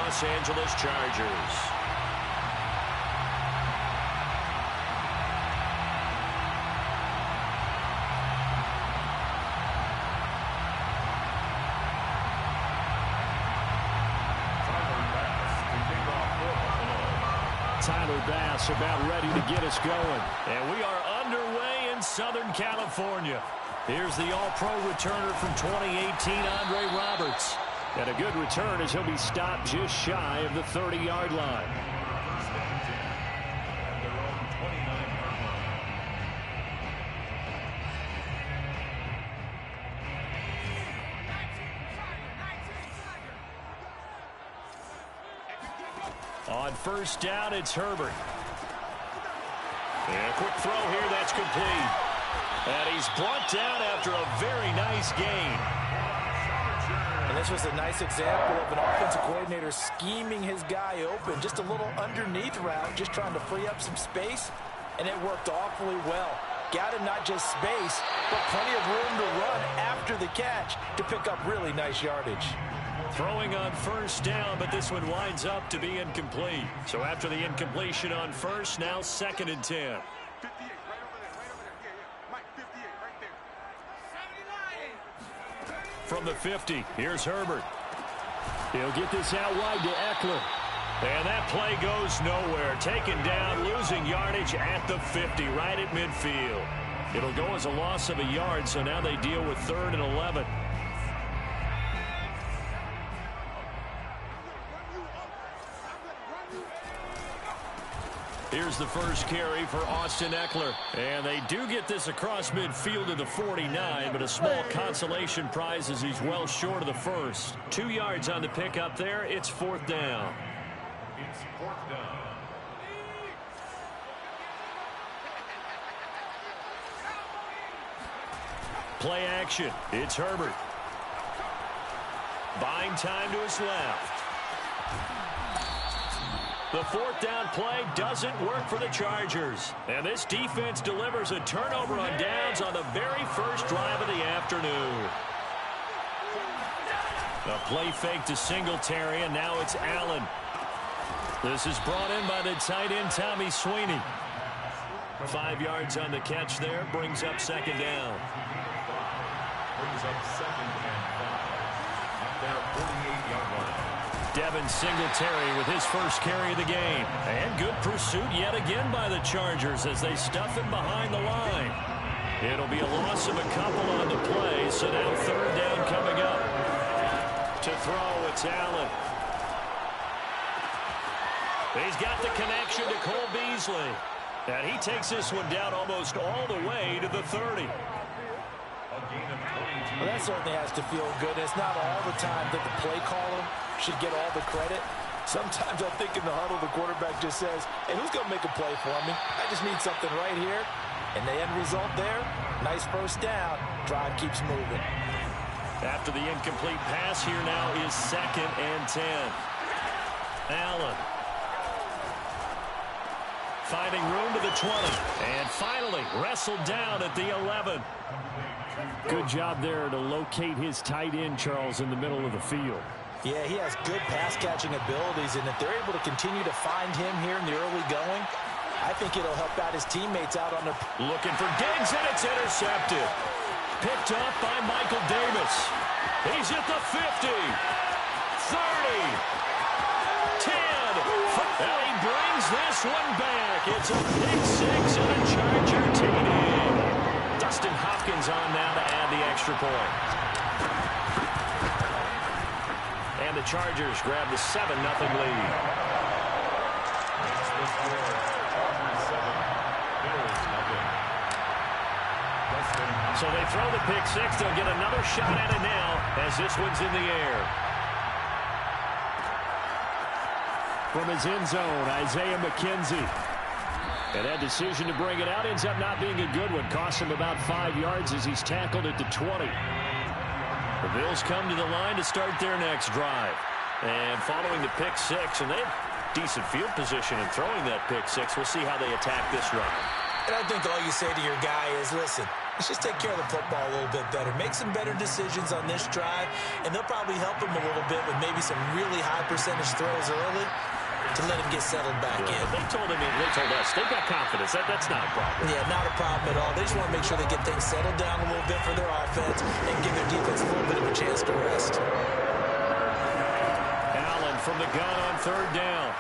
Los Angeles Chargers. Tyler Bass about ready to get us going. And we are underway in Southern California. Here's the all-pro returner from 2018, Andre Roberts. And a good return as he'll be stopped just shy of the 30-yard line. On first down, it's Herbert. And a quick throw here, that's complete. And he's brought down after a very nice gain. And this was a nice example of an offensive coordinator scheming his guy open. Just a little underneath route, just trying to free up some space. And it worked awfully well. Got him not just space, but plenty of room to run after the catch to pick up really nice yardage. Throwing on first down, but this one winds up to be incomplete. So after the incompletion on first, now 2nd and 10. 58, right over there, Mike, 58, right there. 79. From the 50, here's Herbert. He'll get this out wide to Eckler. And that play goes nowhere. Taken down, losing yardage at the 50, right at midfield. It'll go as a loss of a yard, so now they deal with 3rd and 11. Here's the first carry for Austin Eckler. And they do get this across midfield to the 49, but a small consolation prize as he's well short of the first. 2 yards on the pickup there. It's 4th down. It's 4th down. Play action. It's Herbert. Buying time to his left. The 4th down play doesn't work for the Chargers. And this defense delivers a turnover on downs on the very first drive of the afternoon. A play fake to Singletary, and now it's Allen. This is brought in by the tight end, Tommy Sweeney. 5 yards on the catch there, brings up 2nd down. Brings up 2nd and 5. At their 48-yard line. Devin Singletary with his first carry of the game. And good pursuit yet again by the Chargers as they stuff him behind the line. It'll be a loss of a couple on the play, so now 3rd down coming up. To throw, it's Allen. He's got the connection to Cole Beasley. And he takes this one down almost all the way to the 30. Well, that certainly has to feel good. It's not all the time that the play caller should get all the credit. Sometimes I think in the huddle, the quarterback just says, hey, who's going to make a play for me? I just need something right here. And the end result there, nice first down. Drive keeps moving. After the incomplete pass, here now is 2nd and 10. Allen. Finding room to the 20. And finally wrestled down at the 11. Good job there to locate his tight end, Charles, in the middle of the field. Yeah, he has good pass-catching abilities, and if they're able to continue to find him here in the early going, I think it'll help out his teammates out on their... Looking for Diggs, and it's intercepted. Picked up by Michael Davis. He's at the 50, 30, 10. And he brings this one back. It's a pick 6 and a Charger TD. Dustin Hopkins on now to add the extra point. And the Chargers grab the 7-0 lead. So they throw the pick 6. They'll get another shot at it now as this one's in the air. From his end zone, Isaiah McKenzie. And that decision to bring it out ends up not being a good one. Costs him about 5 yards as he's tackled at the 20. The Bills come to the line to start their next drive. And following the pick 6, and they have decent field position in throwing that pick 6. We'll see how they attack this drive. And I think all you say to your guy is, listen, Let's just take care of the football a little bit better. Make some better decisions on this drive, and they'll probably help him a little bit with maybe some really high percentage throws early to let him get settled back in. They told us they've got confidence. That's not a problem. Yeah, not a problem at all. They just want to make sure they get things settled down a little bit for their offense and give their defense a little bit of a chance to rest. Allen from the gun on third down.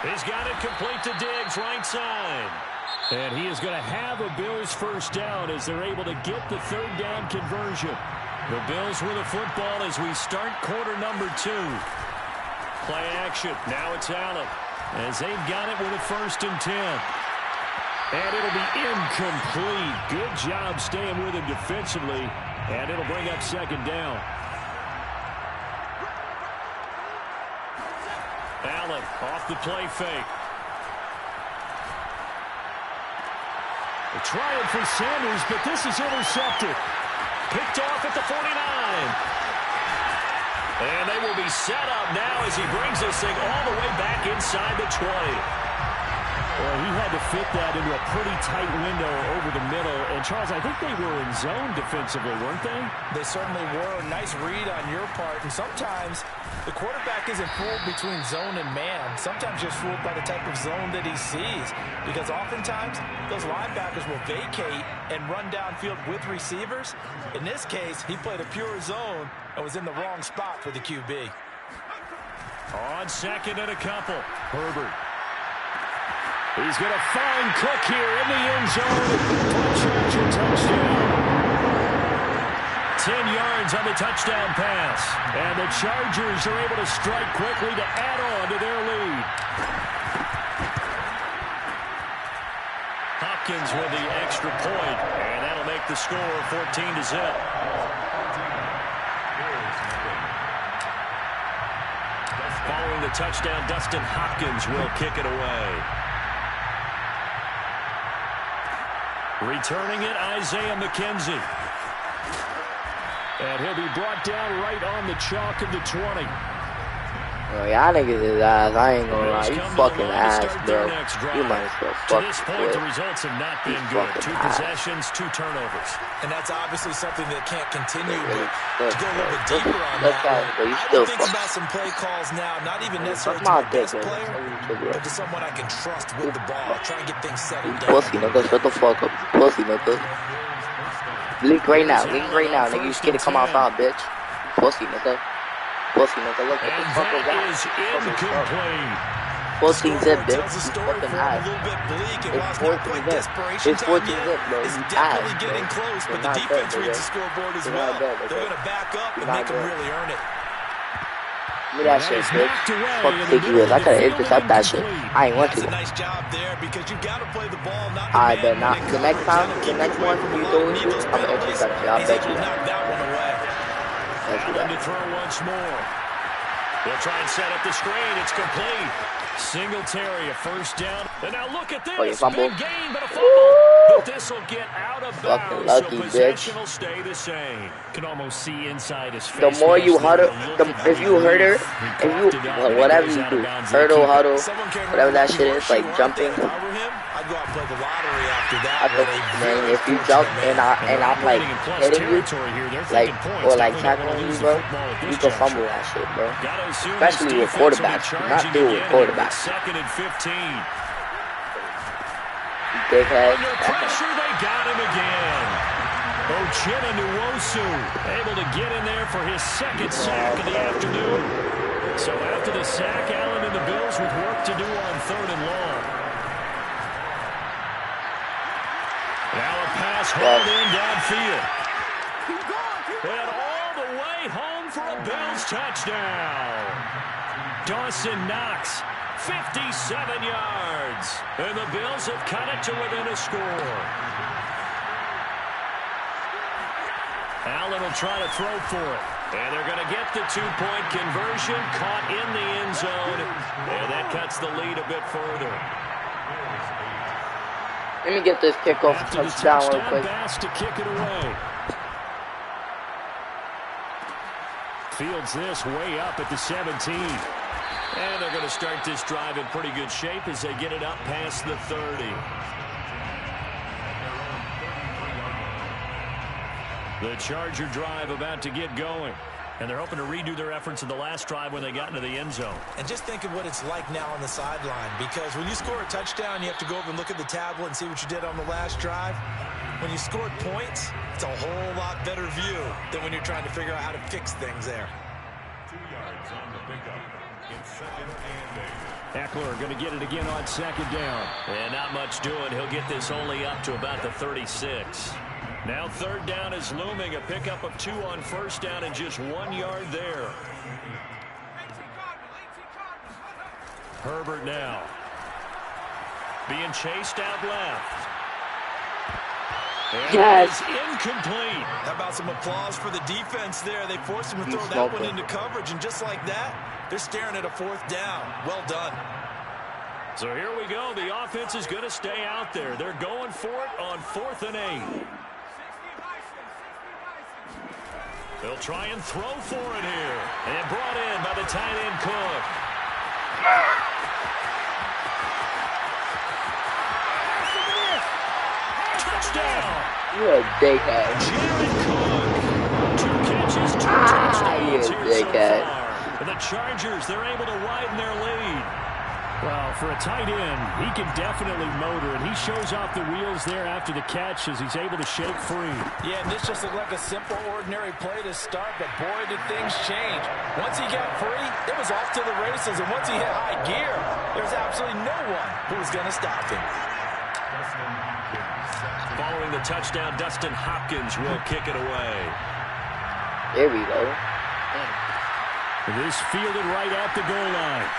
He's got it complete to Diggs, right side. And he is going to have a Bills first down as they're able to get the third down conversion. The Bills with the football as we start quarter number 2. Play action. Now it's Allen as they've got it with a 1st and 10. And it'll be incomplete. Good job staying with him defensively. And it'll bring up 2nd down. Allen off the play fake. They're trying for Sanders, but this is intercepted. Picked off at the 49. And they will be set up now as he brings this thing all the way back inside the 20. Well, he had to fit that into a pretty tight window over the middle. And, Charles, I think they were in zone defensively, weren't they? They certainly were. Nice read on your part. And sometimes the quarterback isn't fooled between zone and man. Sometimes just fooled by the type of zone that he sees. Because oftentimes, those linebackers will vacate and run downfield with receivers. In this case, he played a pure zone and was in the wrong spot for the QB. On 2nd and a couple. Herbert. He's going to find Cook here in the end zone for a Charger touchdown. 10 yards on the touchdown pass. And the Chargers are able to strike quickly to add on to their lead. Hopkins with the extra point, and that'll make the score 14-0. Following the touchdown, Dustin Hopkins will kick it away. Returning it, Isaiah McKenzie. And he'll be brought down right on the chalk of the 20. Well, y'all niggas is ass. I ain't gonna lie. You fucking ass, bro. You might as well fuck to this point, the results have not been good. 2 possessions, 2 turnovers. And that's obviously something that can't continue. But to go a little bit deeper on that, I would think about some play calls now, not even necessarily to my best player, but to someone I can trust with the ball. Try and get things settled down. Pussy, nigga. Shut the fuck up. Pussy, nigga. Blink right now. Blink right now, nigga. You scared to come outside, bitch. Pussy, nigga. Pussy, nigga, look what the fuck was that? Pussy zip, bitch. You fucking ass. It's 14 zip. It's 14 zip, bro. You ass, bro. But the defense reads the scoreboard as well. They're going to back up and make them really earn it. Give me that shit, bitch. Fuck think you is. I could intercept that shit. I ain't want to. Nice job there because you got to play the ball. I bet not. The next time, the next one you do it, I'm gonna intercept it. I bet you that. Allen to throw once more. They'll try and set up the screen. It's complete. Singletary, a 1st down. And now look at this. Big gain, but a fumble. But this will get out of bounds. Lucky, so possession will stay the same. Can almost see inside his face. The more you huddle, if you hurt her, if you, whatever you do, hurdle, huddle, whatever that shit is, like jumping. I'd go out and play the lottery after that. Man, if you jump and I'm like hitting you, like, or like tackling you, bro, you can fumble that shit, bro. Especially with quarterbacks. Do not deal with quarterbacks. 2nd and 15. Big head. Under pressure, they got him again. Ochena Nwosu able to get in there for his 2nd sack of the afternoon. So after the sack, Allen and the Bills with work to do on 3rd and long. Now a pass hauled in downfield. And all the way home for a Bills touchdown. Dawson Knox, 57 yards. And the Bills have cut it to within a score. Allen will try to throw for it. And they're going to get the 2-point conversion, caught in the end zone. And that cuts the lead a bit further. Let me get this kickoff touchdown real quick. Bass to kick it away. Fields this way up at the 17. And they're going to start this drive in pretty good shape as they get it up past the 30. The Charger drive about to get going. And they're hoping to redo their efforts in the last drive when they got into the end zone. And just think of what it's like now on the sideline. Because when you score a touchdown, you have to go over and look at the tablet and see what you did on the last drive. When you scored points, it's a whole lot better view than when you're trying to figure out how to fix things there. 2 yards on the pickup. It's 2nd and 8. Eckler going to get it again on 2nd down. And not much doing. He'll get this only up to about the 36. Now 3rd down is looming. A pickup of 2 on 1st down and just 1 yard there. Herbert now. Being chased out left. And yes. Incomplete. How about some applause for the defense there? They forced him to throw that one into coverage, and just like that, they're staring at a 4th down. Well done. So here we go. The offense is going to stay out there. They're going for it on 4th and 8. They'll try and throw for it here. And brought in by the tight end Cook. Touchdown. You're a dickhead. Jared Cook. 2 catches, 2 touchdowns here so dickhead. far. And the Chargers, they're able to widen their lead. Well, for a tight end, he can definitely motor, and he shows off the wheels there after the catch as he's able to shake free. Yeah, and this just looked like a simple, ordinary play to start, but boy, did things change. Once he got free, it was off to the races, and once he hit high gear, there's absolutely no one who was going to stop him. Following the touchdown, Dustin Hopkins will kick it away. There we go. This fielded right at the goal line.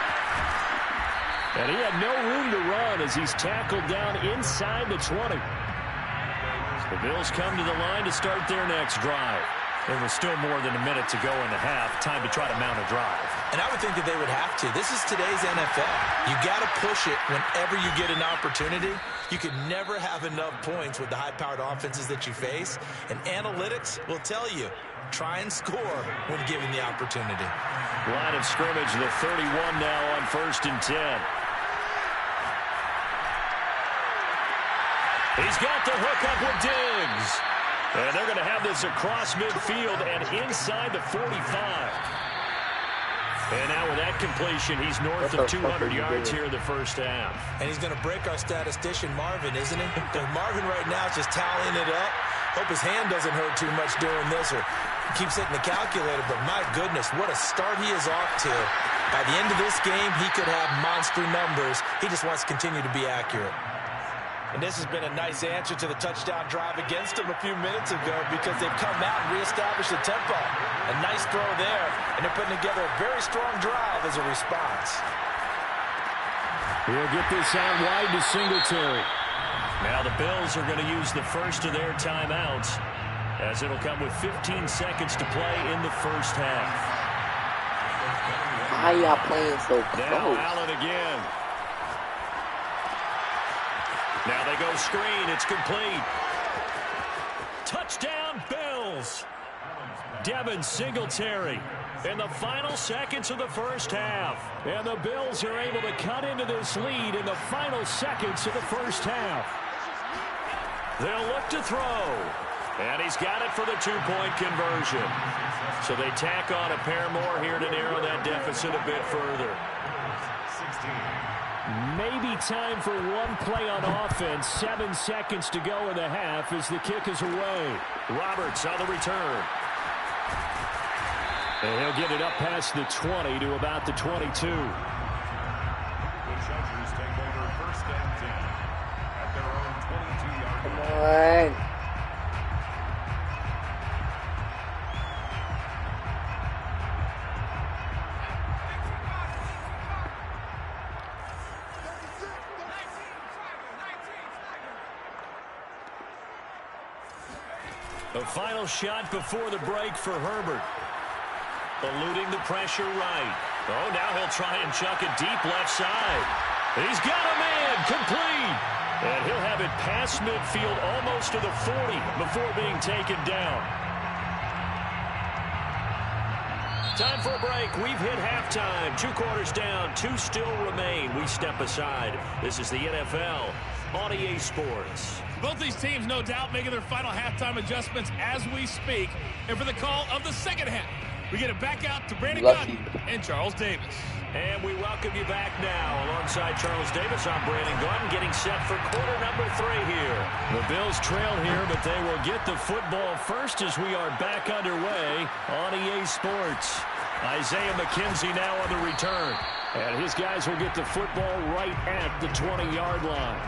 And he had no room to run as he's tackled down inside the 20. The Bills come to the line to start their next drive. There was still more than a minute to go in the half. Time to try to mount a drive. And I would think that they would have to. This is today's NFL. You got to push it whenever you get an opportunity. You could never have enough points with the high-powered offenses that you face. And analytics will tell you, try and score when given the opportunity. Line of scrimmage, the 31 now on 1st and 10. He's got the hook up with Diggs. And they're going to have this across midfield and inside the 45. And now with that completion, he's north of 200 yards here in the first half. And he's going to break our statistician, Marvin, isn't he? Because Marvin right now is just tallying it up. Hope his hand doesn't hurt too much doing this or keeps hitting the calculator. But my goodness, what a start he is off to. By the end of this game, he could have monster numbers. He just wants to continue to be accurate. And this has been a nice answer to the touchdown drive against them a few minutes ago because they've come out and reestablished the tempo. A nice throw there, and they're putting together a very strong drive as a response. He'll get this out wide to Singletary. Now the Bills are going to use the first of their timeouts as it'll come with 15 seconds to play in the first half. Why y'all playing so close? Now Allen again. Now they go screen. It's complete. Touchdown, Bills. Devin Singletary in the final seconds of the first half. And the Bills are able to cut into this lead in the final seconds of the first half. They'll look to throw. And he's got it for the 2-point conversion. So they tack on a pair more here to narrow that deficit a bit further. Maybe time for one play on offense. 7 seconds to go in the half as the kick is away. Roberts on the return. And he'll get it up past the 20 to about the 22. The Chargers take over 1st and 10 at their own 22-yard line. Come on. The final shot before the break for Herbert. Eluding the pressure right. Oh, now he'll try and chuck it deep left side. He's got a man, complete. And he'll have it past midfield almost to the 40 before being taken down. Time for a break. We've hit halftime. 2 quarters down. 2 still remain. We step aside. This is the NFL on EA Sports. Both these teams, no doubt, making their final halftime adjustments as we speak. And for the call of the second half, we get it back out to Brandon Gunn and Charles Davis. And we welcome you back now. Alongside Charles Davis, I'm Brandon Gunn, getting set for quarter number 3 here. The Bills trail here, but they will get the football first as we are back underway on EA Sports. Isaiah McKenzie now on the return. And his guys will get the football right at the 20-yard line.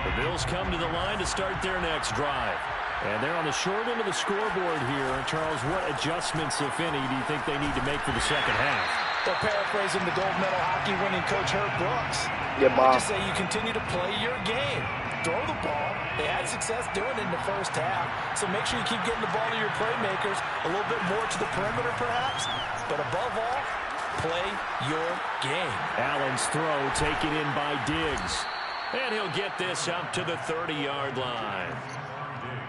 The Bills come to the line to start their next drive. And they're on the short end of the scoreboard here. Charles, what adjustments, if any, do you think they need to make for the second half? Well, paraphrasing the gold medal hockey winning coach Herb Brooks, I just say you continue to play your game. Throw the ball. They had success doing it in the first half, so make sure you keep getting the ball to your playmakers, a little bit more to the perimeter perhaps, but above all, play your game. Allen's throw taken in by Diggs, and he'll get this up to the 30-yard line.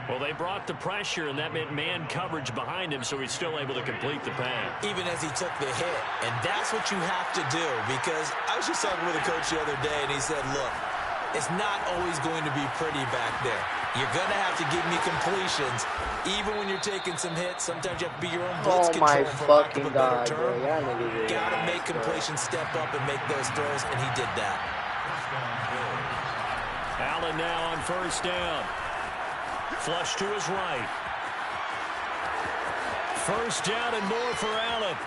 Well, they brought the pressure, and that meant man coverage behind him, so he's still able to complete the pass. Even as he took the hit, and that's what you have to do, because I was just talking with a coach the other day, and he said, look, it's not always going to be pretty back there. You're going to have to give me completions, even when you're taking some hits. Sometimes you have to be your own blitz control, for lack of a better term. Got to make completions, step up, and make those throws, and he did that. Allen now on first down. Flush to his right. First down and more for Allen.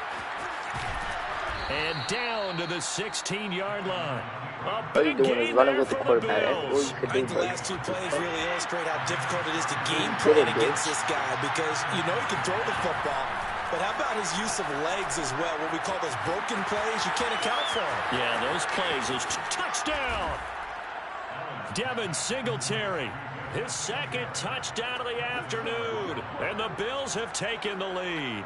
And down to the 16-yard line. A big gain there for the Bills. I think the last 2 plays really illustrate how difficult it is to game plan against this guy, because you know he can throw the football, but how about his use of legs as well? What we call those broken plays, you can't account for them. Yeah, those plays, those touchdown. Devin Singletary. His second touchdown of the afternoon, and the Bills have taken the lead.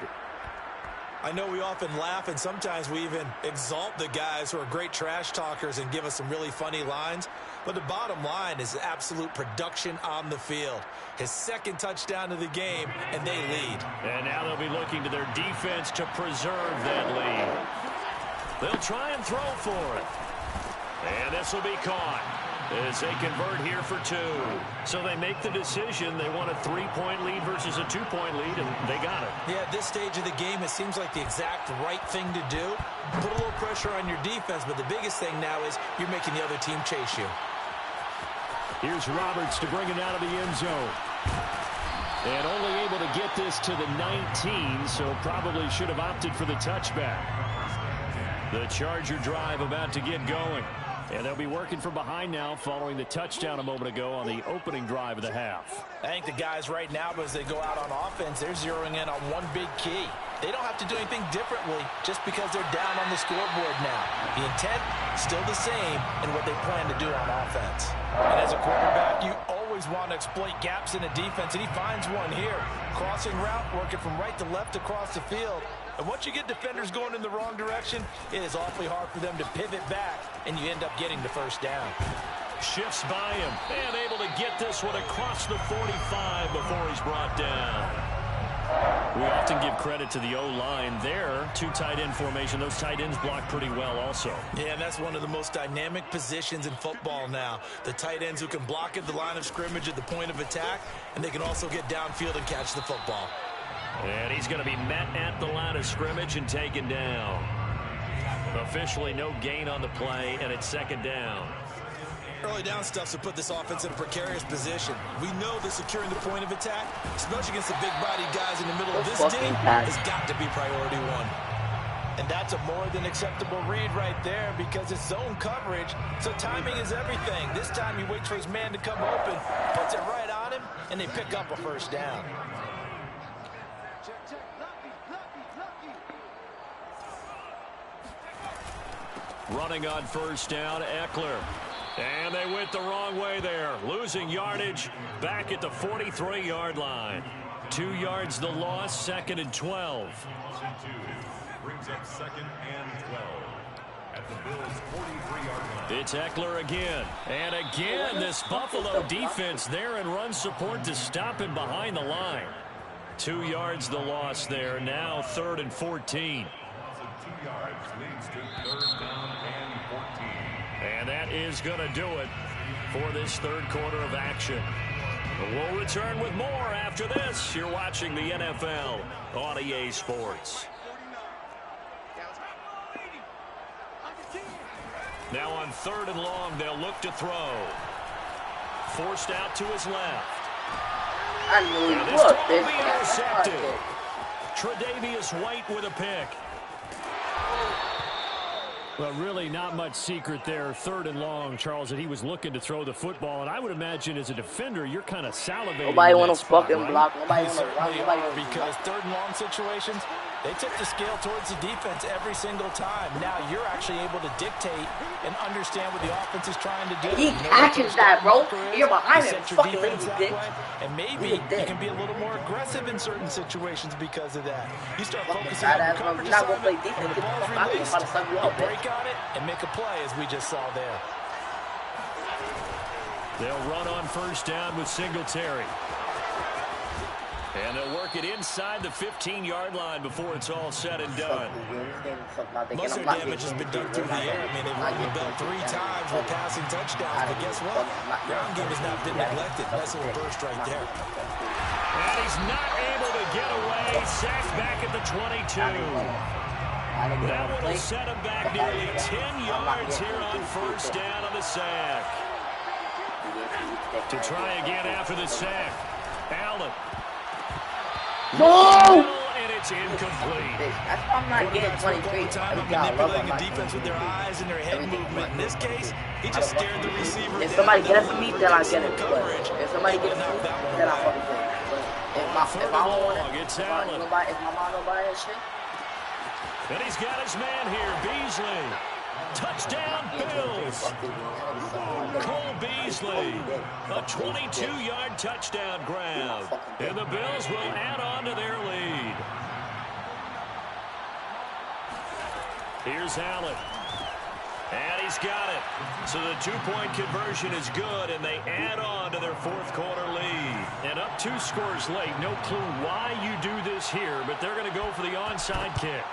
I know we often laugh, and sometimes we even exalt the guys who are great trash talkers and give us some really funny lines, but the bottom line is absolute production on the field. His second touchdown of the game, and they lead. And now they'll be looking to their defense to preserve that lead. They'll try and throw for it. And this will be caught as they convert here for 2. So they make the decision. They want a 3-point lead versus a 2-point lead, and they got it. Yeah, at this stage of the game, it seems like the exact right thing to do. Put a little pressure on your defense, but the biggest thing now is you're making the other team chase you. Here's Roberts to bring it out of the end zone. And only able to get this to the 19, so probably should have opted for the touchback. The Charger drive about to get going. And they'll be working from behind now following the touchdown a moment ago on the opening drive of the half. I think the guys right now, as they go out on offense, they're zeroing in on one big key. They don't have to do anything differently just because they're down on the scoreboard now. The intent, still the same in what they plan to do on offense. And as a quarterback, you always want to exploit gaps in a defense, and he finds one here. Crossing route, working from right to left across the field. And once you get defenders going in the wrong direction, it is awfully hard for them to pivot back, and you end up getting the first down. Shifts by him, and able to get this one across the 45 before he's brought down. We often give credit to the O-line there. 2 tight end formation. Those tight ends block pretty well also. Yeah, and that's one of the most dynamic positions in football now. The tight ends who can block at the line of scrimmage at the point of attack, and they can also get downfield and catch the football. And he's going to be met at the line of scrimmage and taken down. Officially no gain on the play, and it's second down. Early down stuff to put this offense in a precarious position. We know that securing the point of attack, especially against the big-bodied guys in the middle of this game, has got to be priority 1. And that's a more than acceptable read right there because it's zone coverage, so timing is everything. This time he waits for his man to come open, puts it right on him, and they pick up a first down. Running on first down, Eckler. And they went the wrong way there. Losing yardage back at the 43-yard line. 2 yards the loss, second and 12. Brings up second and 12 at the Bills' 43-yard line. It's Eckler again. And again, this Buffalo defense there in run support to stop him behind the line. 2 yards the loss there. Now 3rd and 14. 2 yards leads to 3rd down and 14. And that is going to do it for this 3rd quarter of action. We'll return with more after this. You're watching the NFL on EA Sports. Now on 3rd and long, they'll look to throw. Forced out to his left. And this ball will be intercepted. Tre'Davious White with a pick. Well, really not much secret there. 3rd and long, Charles, that he was looking to throw the football. And I would imagine as a defender, you're kind of salivating. Nobody want to fucking right? block. Nobody want to run. Nobody because 3rd and long situations, they tip the scale towards the defense every single time. Now you're actually able to dictate and understand what the offense is trying to do. He catches that, bro. You're behind him. Set your Fucking defense lazy that dick. way, and maybe you can be a little more aggressive in certain situations because of that. You start focusing on your coverage You're not going to play assignment, defense. when the Get the ball's fuck out of here. I'm released, about to suck you you up, break bitch. on it and make a play, as we just saw there. They'll run on 1st down with Singletary. And they'll work it inside the 15-yard line before it's all said and done. Most of their damage has been done through the air. I mean, they've rung the bell 3 times with passing touchdowns, but guess what? Ground game has not been neglected. Nice little burst right there. And he's not able to get away. Sacked back at the 22. That one will set him back nearly 10 yards here on 1st down on the sack. To try again after the sack. Allen. No! And it's incomplete. That's why I'm not getting 23. Manipulating the defense with their eyes and their head movement. In this case, he just stared the receiver If down. somebody gets to me, then I get it. Coverage. If somebody gets to me, then I fucking get it. If I don't want it, It's if Allen. my mom don't buy that shit, And he's got his man here, Beasley. Touchdown, Bills. Cole Beasley, a 22-yard touchdown grab. And the Bills will add on to their lead. Here's Allen. And he's got it. So the 2-point conversion is good, and they add on to their 4th quarter lead. And up 2 scores late. No clue why you do this here, but they're going to go for the onside kick.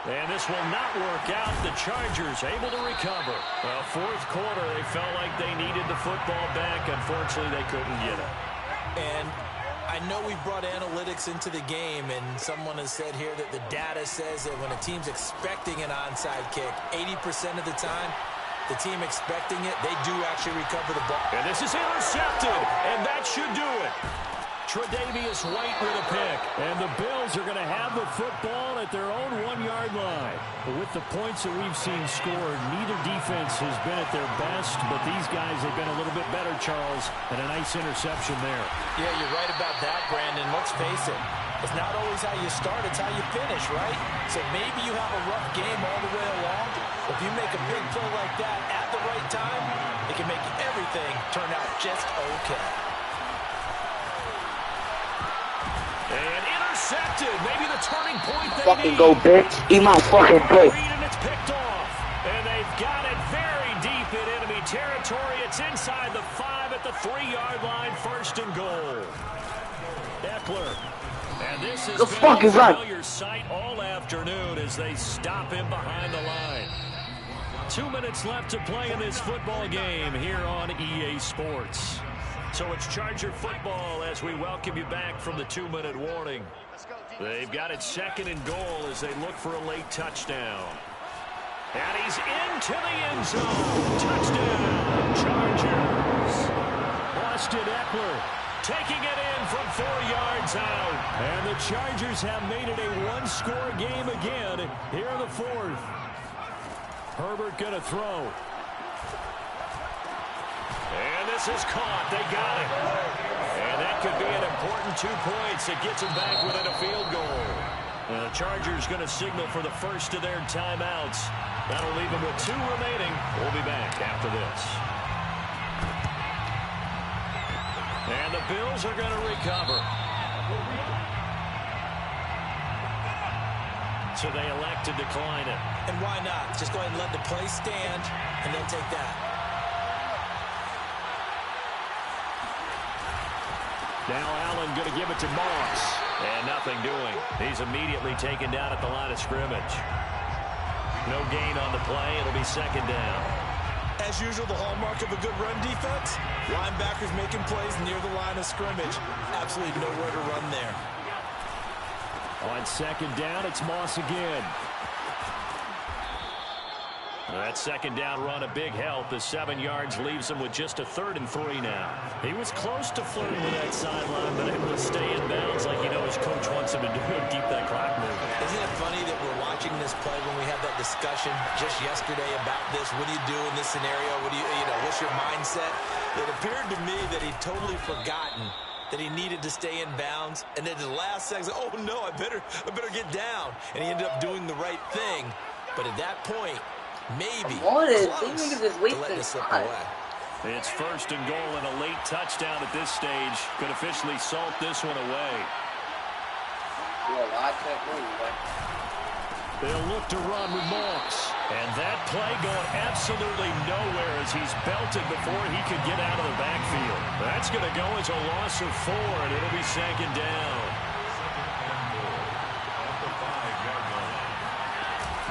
And this will not work out. The Chargers able to recover. 4th quarter, they felt like they needed the football back. Unfortunately, they couldn't get it. And I know we brought analytics into the game, and someone has said here that the data says that when a team's expecting an onside kick, 80% of the time, the team expecting it, they do actually recover the ball. And this is intercepted, and that should do it. Tre'Davious White with a pick. And the Bills are going to have the football at their own 1-yard line. But with the points that we've seen scored, neither defense has been at their best, but these guys have been a little bit better, Charles, and a nice interception there. Yeah, you're right about that, Brandon. Let's face it. It's not always how you start, it's how you finish, right? So maybe you have a rough game all the way along. If you make a big play like that at the right time, it can make everything turn out just okay. And intercepted. Maybe the turning point they fucking need. go, bitch. Eat my fucking dick. And it's picked off. And they've got it very deep in enemy territory. It's inside the 5 at the 3-yard line. 1st and goal. Eckler. And this is been a familiar sight all afternoon as they stop him behind the line. 2 minutes left to play in this football game here on EA Sports. So it's Charger football as we welcome you back from the 2-minute warning. They've got it 2nd and goal as they look for a late touchdown. And he's into the end zone. Touchdown, Chargers. Austin Eckler taking it in from 4 yards out. And the Chargers have made it a 1-score game again here in the 4th. Herbert going to throw. And this is caught. They got it. And that could be an important 2 points that gets them back within a field goal. And the Chargers going to signal for the first of their timeouts. That'll leave them with 2 remaining. We'll be back after this. And the Bills are going to recover. So they elect to decline it. And why not? Just go ahead and let the play stand, and they'll take that. Now Allen going to give it to Moss. And nothing doing. He's immediately taken down at the line of scrimmage. No gain on the play. It'll be second down. As usual, the hallmark of a good run defense, linebackers making plays near the line of scrimmage. Absolutely nowhere to run there. On second down, it's Moss again. That second down run, a big help. The 7 yards leaves him with just a 3rd and 3 now. He was close to flirting with that sideline, but able to stay in bounds like you know his coach wants him to do and keep that clock moving. Isn't it funny that we're watching this play when we had that discussion just yesterday about this? What do you do in this scenario? What do you know, what's your mindset? It appeared to me that he'd totally forgotten that he needed to stay in bounds, and then at the last second, oh no, I better get down. And he ended up doing the right thing. But at that point, maybe these niggas is wasting time. It's 1st and goal and a late touchdown at this stage could officially salt this one away. They'll look to run with Moss. And that play going absolutely nowhere as he's belted before he could get out of the backfield. That's going to go as a loss of 4, and it'll be second down.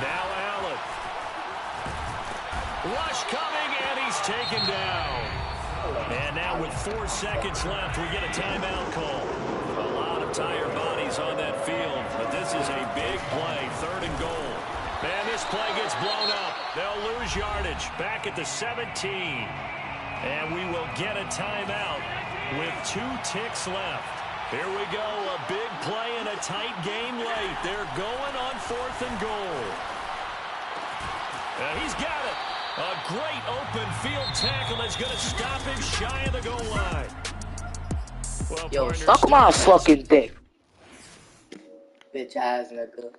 Now Allen. Rush coming, and he's taken down. And now with 4 seconds left, we get a timeout call. A lot of tired bodies on that field, but this is a big play, 3rd and goal. And this play gets blown up. They'll lose yardage back at the 17. And we will get a timeout with 2 ticks left. Here we go, a big play in a tight game late. They're going on 4th and goal. And he's got it. A great open field tackle that's going to stop him shy of the goal line. Well, yo, suck my fucking dick. Bitch ass nigga.